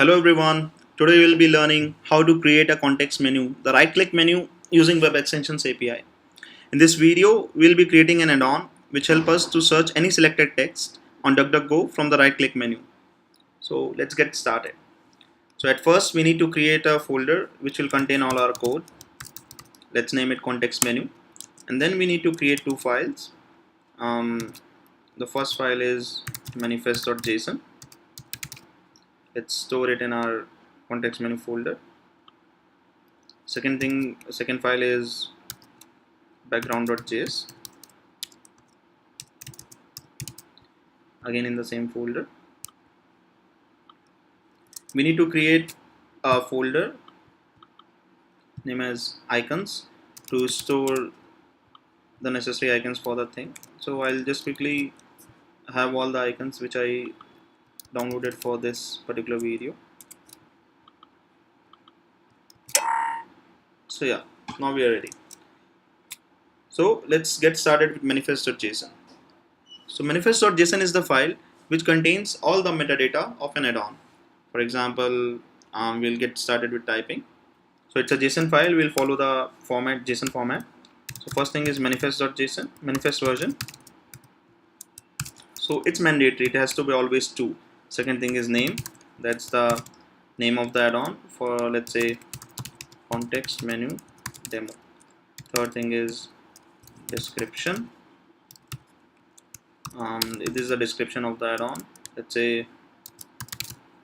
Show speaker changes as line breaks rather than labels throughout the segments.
Hello everyone. Today we will be learning how to create a context menu, the right click menu using WebExtensions API. In this video, we will be creating an add-on which helps us to search any selected text on DuckDuckGo from the right click menu. So let's get started. So at first we need to create a folder which will contain all our code. Let's name it context menu. And then we need to create two files. The first file is manifest.json. Let's store it in our context menu folder. Second file is background.js, again in the same folder. We need to create a folder named as icons to store the necessary icons for the thing. So I'll just quickly have all the icons which I downloaded for this particular video. So yeah, now we are ready. So let's get started with manifest.json. So manifest.json is the file which contains all the metadata of an add-on. For example, we'll get started with typing. So it's a JSON file. We'll follow the format, JSON format. So first thing is manifest.json, manifest version. So it's mandatory. It has to be always 2. Second thing is name. That's the name of the add-on for, let's say, context menu demo. Third thing is description. This is the description of the add-on. Let's say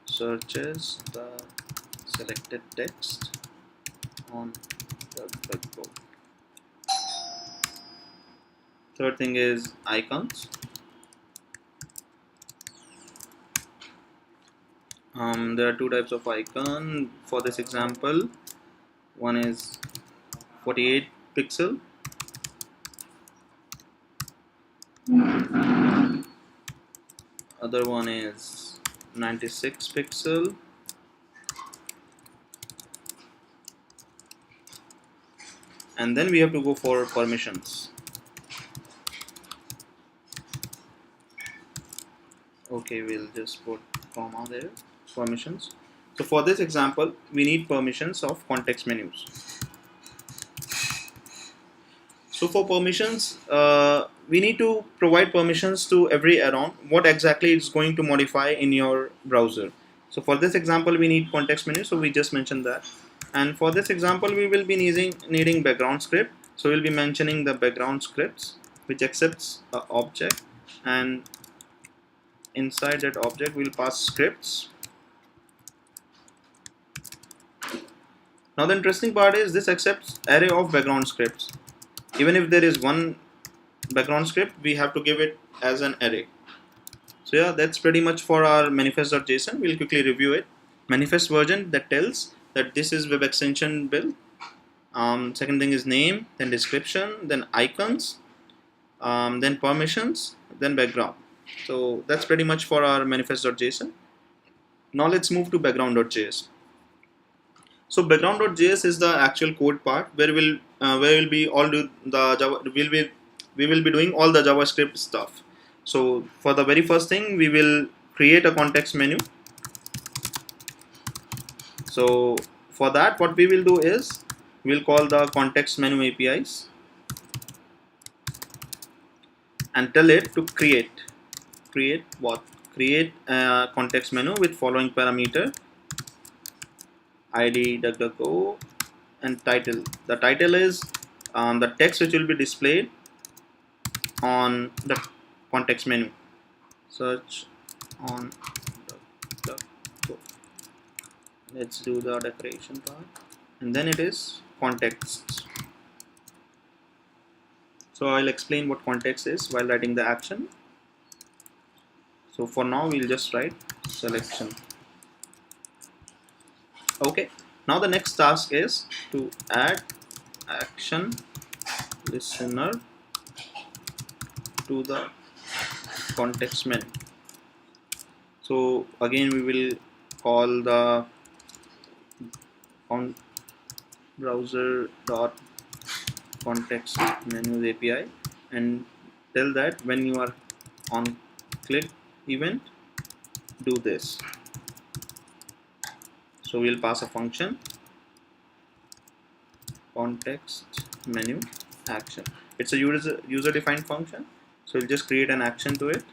searches the selected text on DuckDuckGo. Third thing is icons. There are two types of icon for this example. One is 48 pixel. Other one is 96 pixel. And then we have to go for permissions. Okay, we'll just put comma there, permissions. So for this example, we need permissions of context menus. So for permissions, we need to provide permissions to every add-on, what exactly it's going to modify in your browser. So for this example, we need context menu, so we just mentioned that. And for this example, we will be needing background script. So we'll be mentioning the background scripts, which accepts an object, and inside that object we'll pass scripts. Now the interesting part is this accepts array of background scripts. Even if there is one background script, we have to give it as an array. So yeah, that's pretty much for our manifest.json. We'll quickly review it. Manifest version that tells that this is web extension build. Second thing is name, then description, then icons, then permissions, then background. So that's pretty much for our manifest.json. Now let's move to background.js. So background.js is the actual code part where we will be doing all the JavaScript stuff. So for the very first thing, we will create a context menu. So for that, what we will do is we'll call the context menu APIs and tell it to create a context menu with following parameter: ID, DuckDuckGo, and title. The title is the text which will be displayed on the context menu. Search on DuckDuckGo. Let's do the decoration part, and then it is contexts. So I'll explain what context is while writing the action. So for now, we'll just write selection. Okay, now the next task is to add action listener to the context menu. So again, we will call the browser.contextMenu API and tell that when you are on click event, do this. So we'll pass a function context menu action. It's a user defined function, so we'll just create an action to it.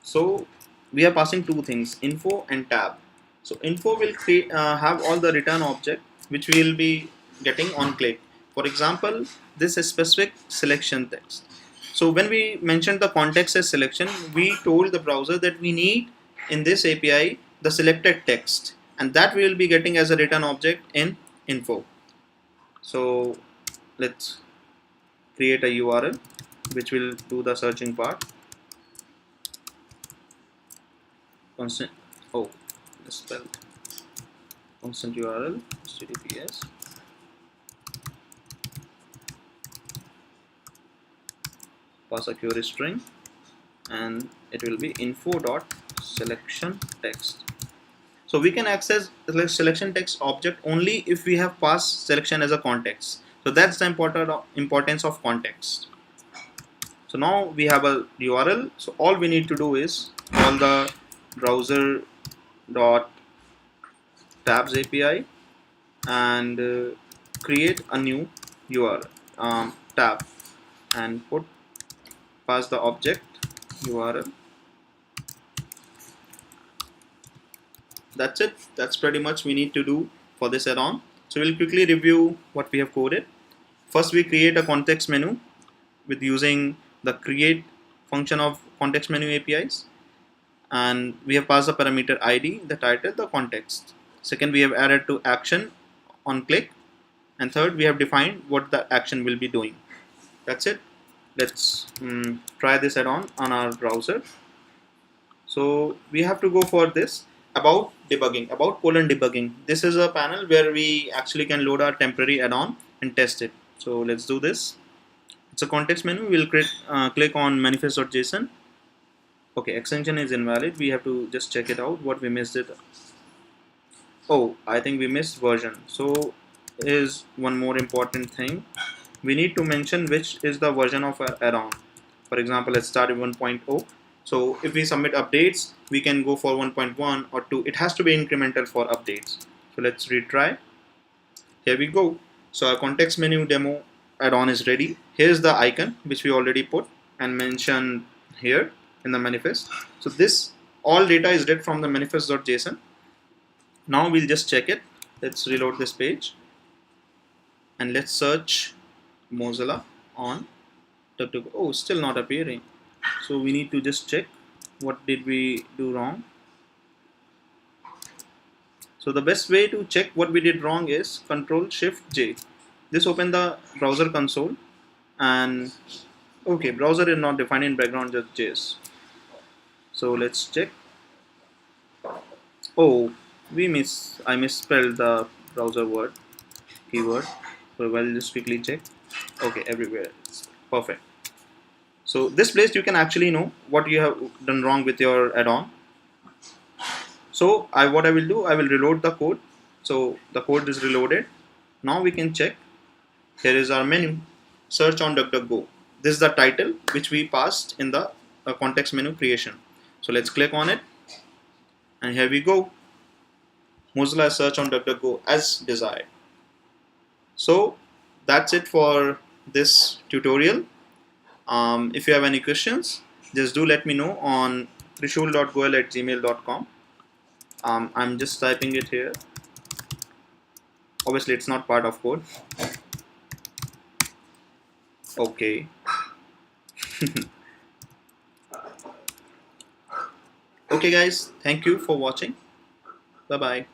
So we are passing two things, info and tab. So info will create have all the return object which we will be getting on click. For example, this is specific selection text. So when we mentioned the context as selection, we told the browser that we need in this API the selected text, and that we will be getting as a return object in info. So let's create a URL which will do the searching part. Constant, oh, misspelled. Constant URL https pass a query string, and it will be info dot selection text. So we can access the selection text object only if we have passed selection as a context. So that's the importance of context. So now we have a URL. So all we need to do is call the browser dot tabs API and create a new URL tab and pass the object URL. That's it. That's pretty much we need to do for this add-on. So we'll quickly review what we have coded. First, we create a context menu with using the create function of context menu APIs, and we have passed the parameter ID, the title, the context. Second, we have added to action on click, and third, we have defined what the action will be doing. That's it. Let's try this add-on on our browser. So we have to go for this about debugging, about debugging. This is a panel where we actually can load our temporary add-on and test it. So let's do this. It's a context menu. We'll click on manifest.json. Okay, extension is invalid. We have to just check it out. What we missed it. Oh, I think we missed version. So is one more important thing. We need to mention which is the version of our add-on. For example, let's start with 1.0. So if we submit updates, we can go for 1.1 or 2. It has to be incremental for updates. So let's retry. Here we go. So our context menu demo add-on is ready. Here's the icon which we already put and mentioned here in the manifest. So this all data is read from the manifest.json. Now we'll just check it. Let's reload this page and let's search Mozilla on duckduckgo. Oh, still not appearing. So we need to just check what did we do wrong. So the best way to check what we did wrong is Control-Shift-J. This open the browser console, and okay, browser is not defined in background, just JS. So let's check. Oh, I misspelled the browser word keyword. So we'll just quickly check. Okay, everywhere it's perfect. So this place you can actually know what you have done wrong with your add-on. So what I will do, I will reload the code. So the code is reloaded. Now we can check. Here is our menu. Search on DuckDuckGo. This is the title which we passed in the context menu creation. So let's click on it, and here we go. Mozilla search on DuckDuckGo as desired. So that's it for this tutorial. If you have any questions, just do let me know on trishul.goel@gmail.com. I'm just typing it here. Obviously, it's not part of code. Okay. Okay, guys. Thank you for watching. Bye-bye.